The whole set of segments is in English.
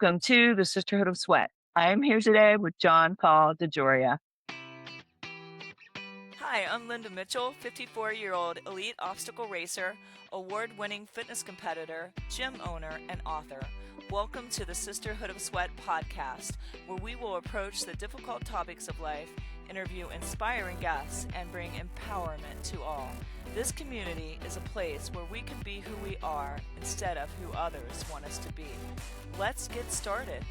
Welcome to the Sisterhood of S.W.E.A.T. I am here today with John Paul DeJoria. Hi, I'm Linda Mitchell, 54-year-old elite obstacle racer, award-winning fitness competitor, gym owner, and author. Welcome to the Sisterhood of S.W.E.A.T. podcast, where we will approach the difficult topics of life, interview inspiring guests, and bring empowerment to all. This community is a place where we can be who we are instead of who others want us to be. Let's get started.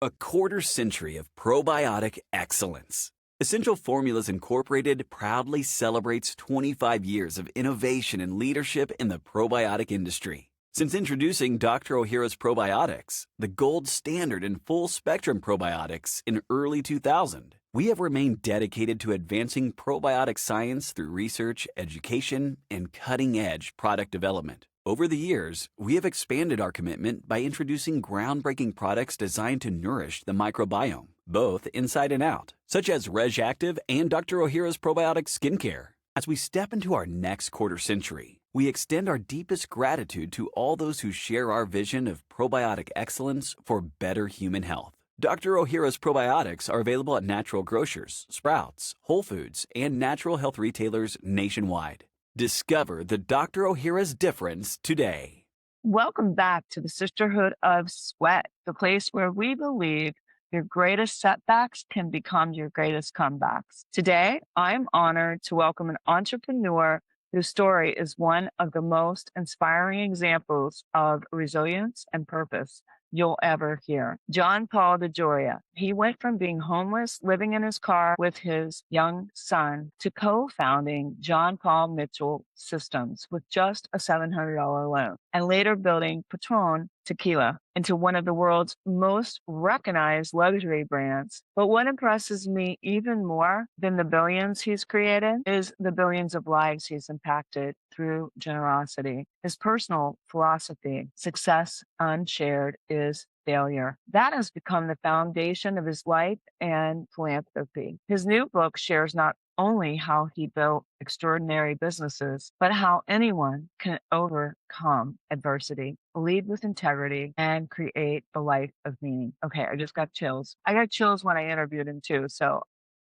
A quarter century of probiotic excellence. Essential Formulas Incorporated proudly celebrates 25 years of innovation and leadership in the probiotic industry. Since introducing Dr. Ohhira's Probiotics, the gold standard in full-spectrum probiotics in early 2000, we have remained dedicated to advancing probiotic science through research, education, and cutting-edge product development. Over the years, we have expanded our commitment by introducing groundbreaking products designed to nourish the microbiome, both inside and out, such as RegActive and Dr. Ohhira's Probiotic Skincare. As we step into our next quarter century, we extend our deepest gratitude to all those who share our vision of probiotic excellence for better human health. Dr. Ohhira's probiotics are available at natural grocers, Sprouts, Whole Foods, and natural health retailers nationwide. Discover the Dr. Ohhira's difference today. Welcome back to the Sisterhood of S.W.E.A.T, the place where we believe your greatest setbacks can become your greatest comebacks. Today, I'm honored to welcome an entrepreneur whose story is one of the most inspiring examples of resilience and purpose you'll ever hear. John Paul DeJoria. He went from being homeless, living in his car with his young son, to co-founding John Paul Mitchell Systems with just a $700 loan, and later building Patrón tequila into one of the world's most recognized luxury brands. But what impresses me even more than the billions he's created is the billions of lives he's impacted through generosity. His personal philosophy, success unshared is failure. That has become the foundation of his life and philanthropy. His new book shares not only how he built extraordinary businesses, but how anyone can overcome adversity, lead with integrity, and create a life of meaning. Okay, I just got chills. I got chills when I interviewed him too, so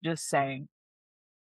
just saying.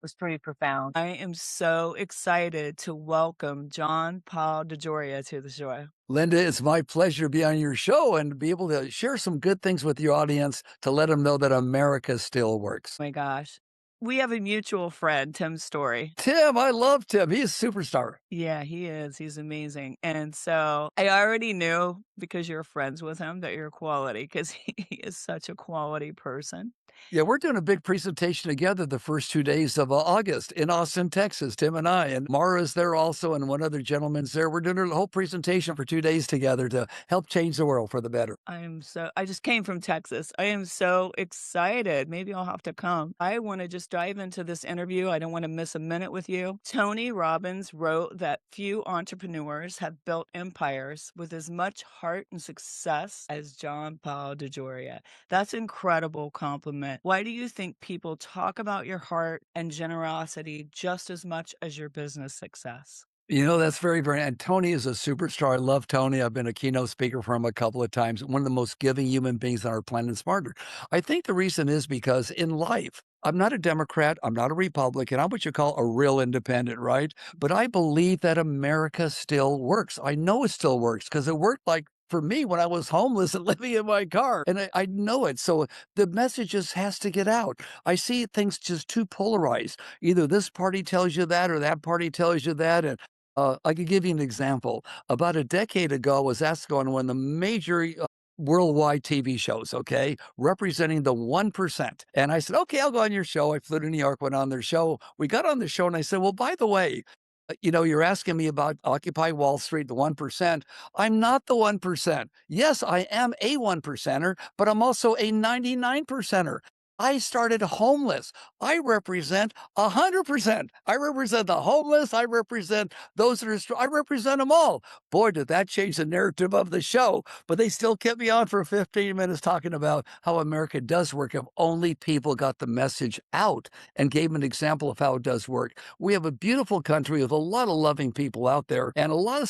Was pretty profound. I am so excited to welcome John Paul DeJoria to the show. Linda, it's my pleasure to be on your show and be able to share some good things with your audience to let them know that America still works. Oh my gosh. We have a mutual friend, Tim Story. Tim, I love Tim. He's a superstar. Yeah, he is. He's amazing. And so I already knew, because you're friends with him, that you're quality, because he is such a quality person. Yeah, we're doing a big presentation together the first 2 days of August in Austin, Texas, Tim and I. And Mara's there also, and one other gentleman's there. We're doing a whole presentation for 2 days together to help change the world for the better. I just came from Texas. I am so excited. Maybe I'll have to come. I want to just dive into this interview. I don't want to miss a minute with you. Tony Robbins wrote that few entrepreneurs have built empires with as much heart and success as John Paul DeJoria. That's an incredible compliment. Why do you think people talk about your heart and generosity just as much as your business success? You know, that's very, very, and Tony is a superstar. I love Tony. I've been a keynote speaker for him a couple of times. One of the most giving human beings on our planet, smarter. I think the reason is because in life, I'm not a Democrat. I'm not a Republican. I'm what you call a real independent, right? But I believe that America still works. I know it still works because it worked like for me when I was homeless and living in my car. And I know it. So the message just has to get out. I see things just too polarized. Either this party tells you that or that party tells you that. And I could give you an example. About a decade ago, I was asked to go on one of the major worldwide TV shows, okay, representing the 1%. And I said, okay, I'll go on your show. I flew to New York, went on their show. We got on the show and I said, well, by the way, you're asking me about Occupy Wall Street, the 1%. I'm not the 1%. Yes, I am a 1%er, but I'm also a 99%er. I started homeless. I represent 100%. I represent the homeless. I represent those that I represent them all. Boy, did that change the narrative of the show. But they still kept me on for 15 minutes talking about how America does work if only people got the message out and gave an example of how it does work. We have a beautiful country with a lot of loving people out there, and a lot of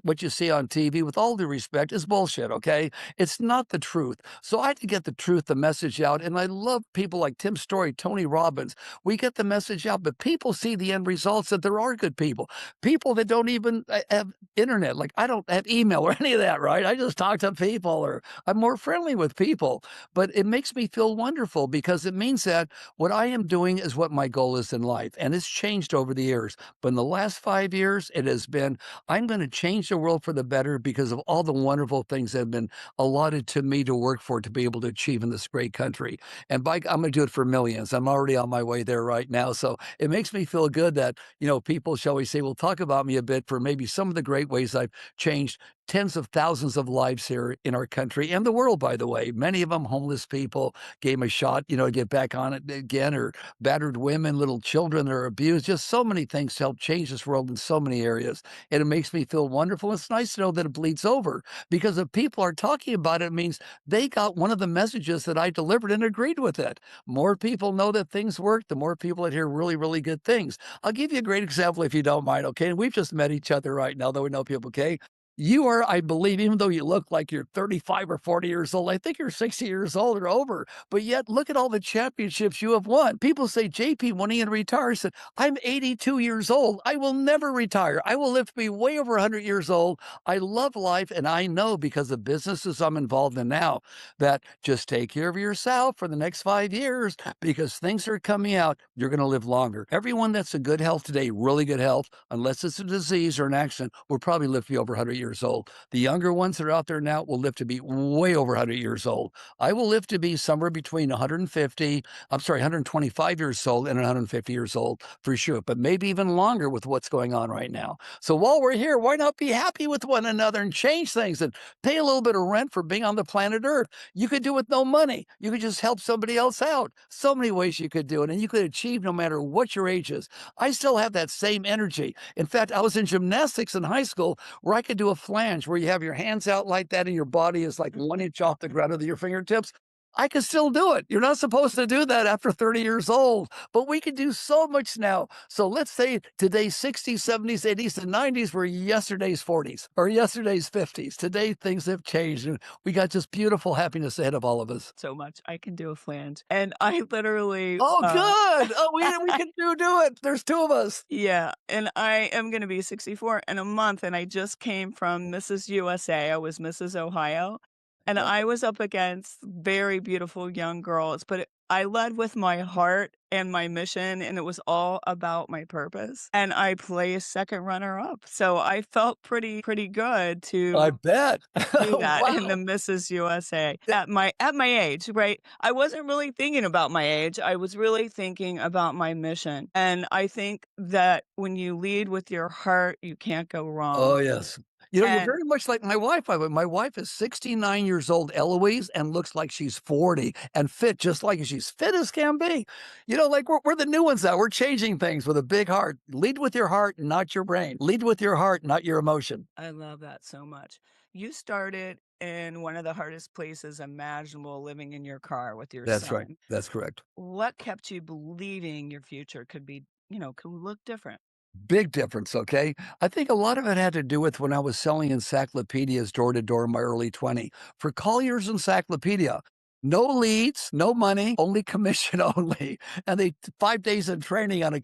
what you see on TV, with all due respect, is bullshit, okay? It's not the truth. So I had to get the truth, the message out. And I love people like Tim Story, Tony Robbins. We get the message out, but people see the end results that there are good people, people that don't even have internet. Like I don't have email or any of that, right? I just talk to people or I'm more friendly with people. But it makes me feel wonderful because it means that what I am doing is what my goal is in life. And it's changed over the years. But in the last 5 years, it has been, I'm going to change the world for the better because of all the wonderful things that have been allotted to me to work for to be able to achieve in this great country. And I'm going to do it for millions. I'm already on my way there right now. So it makes me feel good that, people, shall we say, will talk about me a bit for maybe some of the great ways I've changed tens of thousands of lives here in our country and the world, by the way. Many of them homeless people, gave them a shot, to get back on it again, or battered women, little children that are abused, just so many things to help change this world in so many areas. And it makes me feel wonderful. It's nice to know that it bleeds over because if people are talking about it, it means they got one of the messages that I delivered and agreed with it. More people know that things work, the more people that hear really, really good things. I'll give you a great example if you don't mind, okay? And we've just met each other right now, though we know people, okay? You are, I believe, even though you look like you're 35 or 40 years old, I think you're 60 years old or over, but yet look at all the championships you have won. People say, JP, when are you going to retire? I said, I'm 82 years old. I will never retire. I will live to be way over 100 years old. I love life, and I know because of businesses I'm involved in now that just take care of yourself for the next 5 years because things are coming out. You're going to live longer. Everyone that's in good health today, really good health, unless it's a disease or an accident, will probably live to be over 100 years old. The younger ones that are out there now will live to be way over 100 years old. I will live to be somewhere between 125 years old and 150 years old for sure, but maybe even longer with what's going on right now. So while we're here, why not be happy with one another and change things and pay a little bit of rent for being on the planet Earth? You could do it with no money. You could just help somebody else out. So many ways you could do it, and you could achieve no matter what your age is. I still have that same energy. In fact, I was in gymnastics in high school where I could do a flange where you have your hands out like that and your body is like 1 inch off the ground with your fingertips. I can still do it. You're not supposed to do that after 30 years old, but we can do so much now. So let's say today's 60s, 70s, 80s, and 90s were yesterday's 40s or yesterday's 50s. Today, things have changed, and we got just beautiful happiness ahead of all of us. So much. I can do a flange. And I literally, Oh, good. Oh, we can do it. There's two of us. yeah, and I am gonna be 64 in a month, and I just came from Mrs. USA. I was Mrs. Ohio, and Yep. I was up against very beautiful young girls, but I led with my heart and my mission, and it was all about my purpose, and I placed second runner up, so I felt pretty good I to bet. do that in the Wow. Mrs. USA at my age, right? I wasn't really thinking about my age, I was really thinking about my mission, and I think that when you lead with your heart, you can't go Oh, wrong, yes. You're and very much like my wife. My wife is 69 years old, Eloise, and looks like she's 40 and fit just like she's fit as can be. Like we're the new ones now. We're changing things with a big heart. Lead with your heart, not your brain. Lead with your heart, not your emotion. I love that so much. You started in one of the hardest places imaginable, living in your car with your That's right. son. That's correct. What kept you believing your future could be, could look different? Big difference, okay? I think a lot of it had to do with when I was selling encyclopedias door to door in my early 20s. For Collier's Encyclopedia, no leads, no money, only commission only. And 5 days of training on a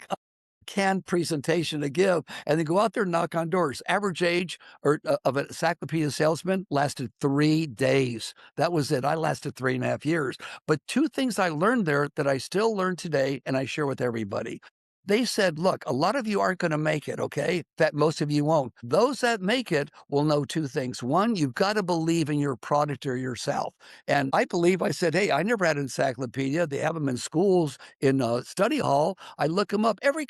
canned presentation to give, and then go out there and knock on doors. Average age of an encyclopedia salesman lasted 3 days. That was it. I lasted 3.5 years. But two things I learned there that I still learn today and I share with everybody. They said, look, a lot of you aren't going to make it, okay? That most of you won't. Those that make it will know two things. One, you've got to believe in your product or yourself. And I said, hey, I never had an encyclopedia. They have them in schools, in study hall. I look them up. Every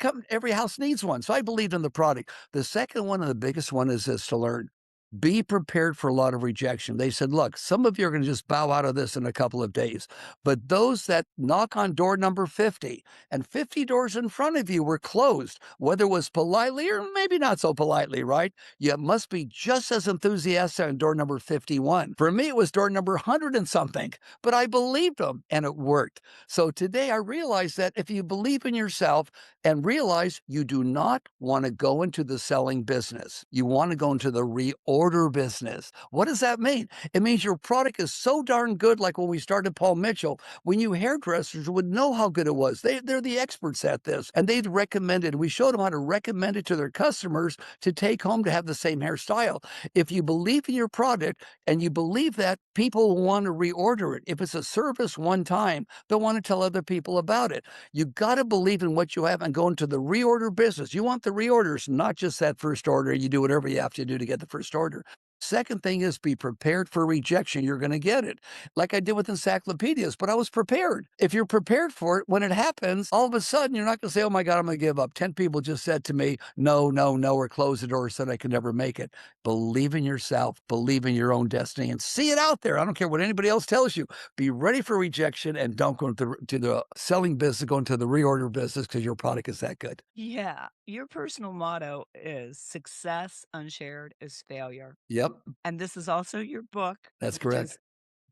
house needs one. So I believed in the product. The second one and the biggest one is this: to learn. Be prepared for a lot of rejection. They said, look, some of you are going to just bow out of this in a couple of days. But those that knock on door number 50 and 50 doors in front of you were closed, whether it was politely or maybe not so politely, right? You must be just as enthusiastic on door number 51. For me, it was door number 100 and something, but I believed them and it worked. So today I realized that if you believe in yourself and realize you do not want to go into the selling business, you want to go into the reorder business. What does that mean? It means your product is so darn good, like when we started Paul Mitchell, we knew hairdressers would know how good it was. They're the experts at this, and they'd recommend it. We showed them how to recommend it to their customers to take home to have the same hairstyle. If you believe in your product and you believe that, people will want to reorder it. If it's a service one time, they'll want to tell other people about it. You got to believe in what you have and go into the reorder business. You want the reorders, not just that first order. You do whatever you have to do to get the first order. Second thing is be prepared for rejection. You're going to get it. Like I did with Encyclopedias, but I was prepared. If you're prepared for it, when it happens, all of a sudden, you're not going to say, oh my God, I'm going to give up. 10 people just said to me, no, no, no, or close the door, said I could never make it. Believe in yourself, believe in your own destiny, and see it out there. I don't care what anybody else tells you. Be ready for rejection and don't go to the selling business, go into the reorder business because your product is that good. Yeah. Your personal motto is success unshared is failure. Yep, And this is also your book, that's which correct. is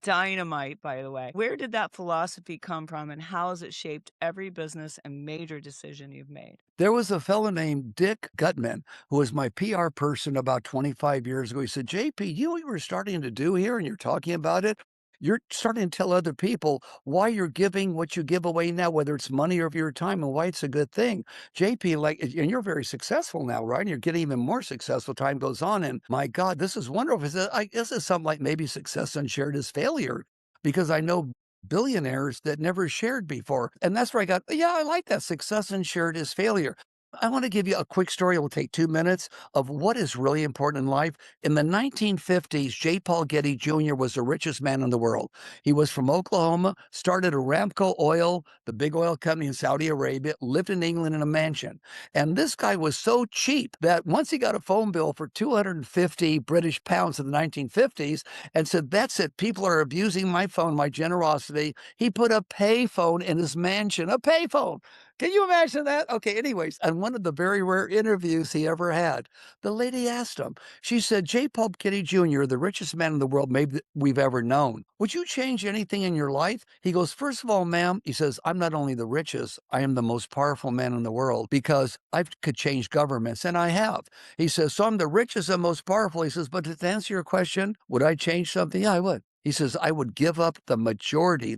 dynamite, by the way. Where did that philosophy come from and how has it shaped every business and major decision you've made? There was a fellow named Dick Gutman who was my PR person about 25 years ago. He said, JP, you know what you were starting to do here and you're talking about it? You're starting to tell other people why you're giving what you give away now, whether it's money or your time, and why it's a good thing. JP, like, and you're very successful now, right? And you're getting even more successful. Time goes on, and my God, this is wonderful. He said, I guess it's something like maybe success unshared is failure, because I know billionaires that never shared before. And that's where I got, yeah, I like that. Success unshared is failure. I want to give you a quick story. It will take 2 minutes of what is really important in life. In the 1950s, J. Paul Getty Jr. was the richest man in the world. He was from Oklahoma, started Aramco Oil, the big oil company in Saudi Arabia, lived in England in a mansion. And this guy was so cheap that once he got a phone bill for 250 British pounds in the 1950s and said, that's it, people are abusing my phone, my generosity, he put a payphone in his mansion, a payphone. Can you imagine that? Okay, anyways, on one of the very rare interviews he ever had, the lady asked him, she said, J. Paul Getty Jr., the richest man in the world maybe we've ever known. Would you change anything in your life? He goes, first of all, ma'am, he says, I'm not only the richest, I am the most powerful man in the world because I could change governments, and I have. He says, so I'm the richest and most powerful. He says, but to answer your question, would I change something? Yeah, I would. He says, I would give up the majority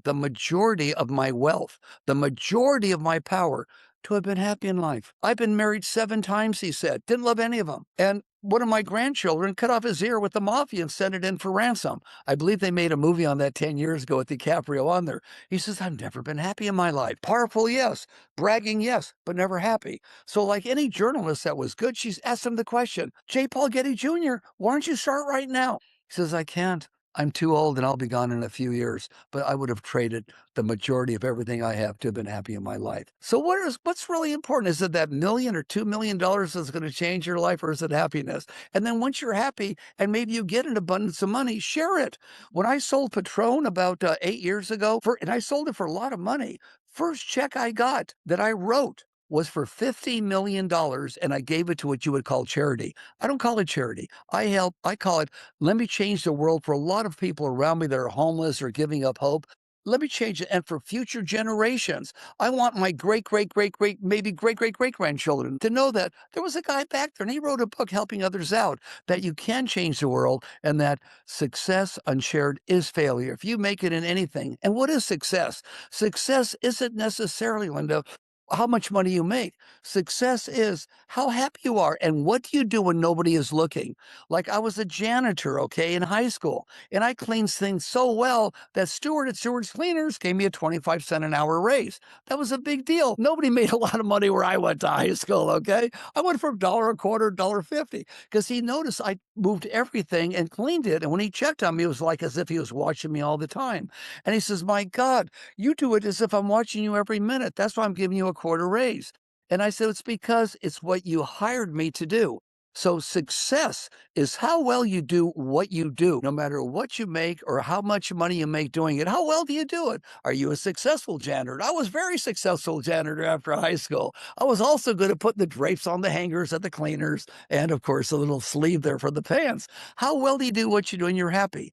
of my wealth, the majority of my power to have been happy in life. I've been married 7 times, he said, didn't love any of them. And one of my grandchildren cut off his ear with the mafia and sent it in for ransom. I believe they made a movie on that 10 years ago with DiCaprio on there. He says, I've never been happy in my life. Powerful, yes. Bragging, yes, but never happy. So like any journalist that was good, she's asked him the question, J. Paul Getty Jr., why don't you start right now? He says, I can't. I'm too old and I'll be gone in a few years, but I would have traded the majority of everything I have to have been happy in my life. So what's really important? Is it that $1 or $2 million that's going to change your life, or is it happiness? And then once you're happy and maybe you get an abundance of money, share it. When I sold Patrón about 8 years ago, and I sold it for a lot of money, first check I got that I wrote was for $50 million, and I gave it to what you would call charity. I don't call it charity. I call it, let me change the world for a lot of people around me that are homeless or giving up hope. Let me change it. And for future generations, I want my great, great, great, great, maybe great, great, great grandchildren to know that there was a guy back there and he wrote a book helping others out, that you can change the world and that success unshared is failure. If you make it in anything. And what is success? Success isn't necessarily, Linda, how much money you make. Success is how happy you are and what do you do when nobody is looking. Like I was a janitor, okay, in high school, and I cleaned things so well that Stewart at Stewart's Cleaners gave me a 25-cent an hour raise. That was a big deal. Nobody made a lot of money where I went to high school, okay? I went from $1 a quarter, $1.50, because he noticed I moved everything and cleaned it. And when he checked on me, it was like as if he was watching me all the time. And he says, my God, you do it as if I'm watching you every minute. That's why I'm giving you a quarter raise. And I said, it's because it's what you hired me to do. So success is how well you do what you do, no matter what you make or how much money you make doing it. How well do you do it? Are you a successful janitor? I was very successful janitor after high school. I was also good at putting the drapes on the hangers at the cleaners and, of course, a little sleeve there for the pants. How well do you do what you do and you're happy?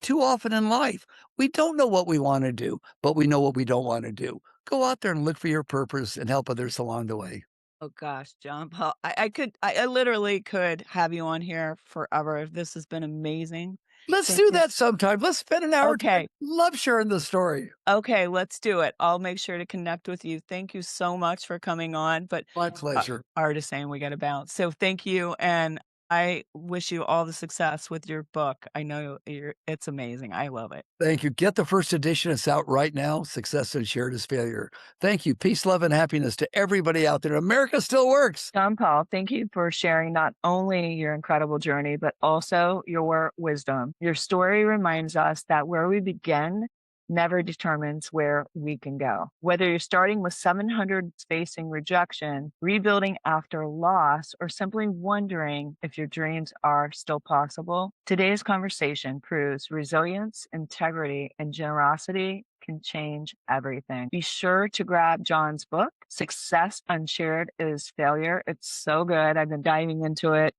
Too often in life, we don't know what we want to do, but we know what we don't want to do. Go out there and look for your purpose and help others along the way. Oh gosh, John Paul, I literally could have you on here forever. This has been amazing. Let's Thank do you. that sometime. Let's spend an hour. Okay. Love sharing the story. Okay, let's do it. I'll make sure to connect with you. Thank you so much for coming on. But My pleasure. artist saying we got to bounce. So thank you. And I wish you all the success with your book. I know it's amazing. I love it. Thank you. Get the first edition. It's out right now. Success Unshared Is Failure. Thank you. Peace, love, and happiness to everybody out there. America still works. John Paul, thank you for sharing not only your incredible journey, but also your wisdom. Your story reminds us that where we begin never determines where we can go. Whether you're starting with 700 facing rejection, rebuilding after loss, or simply wondering if your dreams are still possible, today's conversation proves resilience, integrity, and generosity can change everything. Be sure to grab John's book, Success Unshared Is Failure. It's so good. I've been diving into it.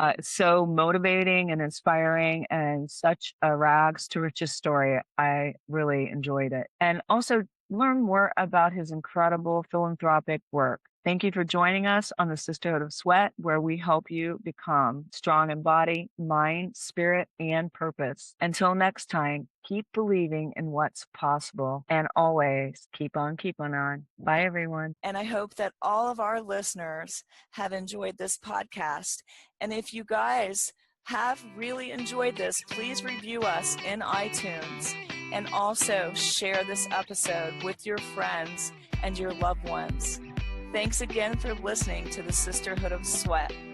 It's so motivating and inspiring and such a rags to riches story. I really enjoyed it. And also learn more about his incredible philanthropic work. Thank you for joining us on the Sisterhood of S.W.E.A.T, where we help you become strong in body, mind, spirit, and purpose. Until next time, keep believing in what's possible and always keep on keeping on. Bye, everyone. And I hope that all of our listeners have enjoyed this podcast. And if you guys have really enjoyed this, please review us in iTunes and also share this episode with your friends and your loved ones. Thanks again for listening to the Sisterhood of S.W.E.A.T.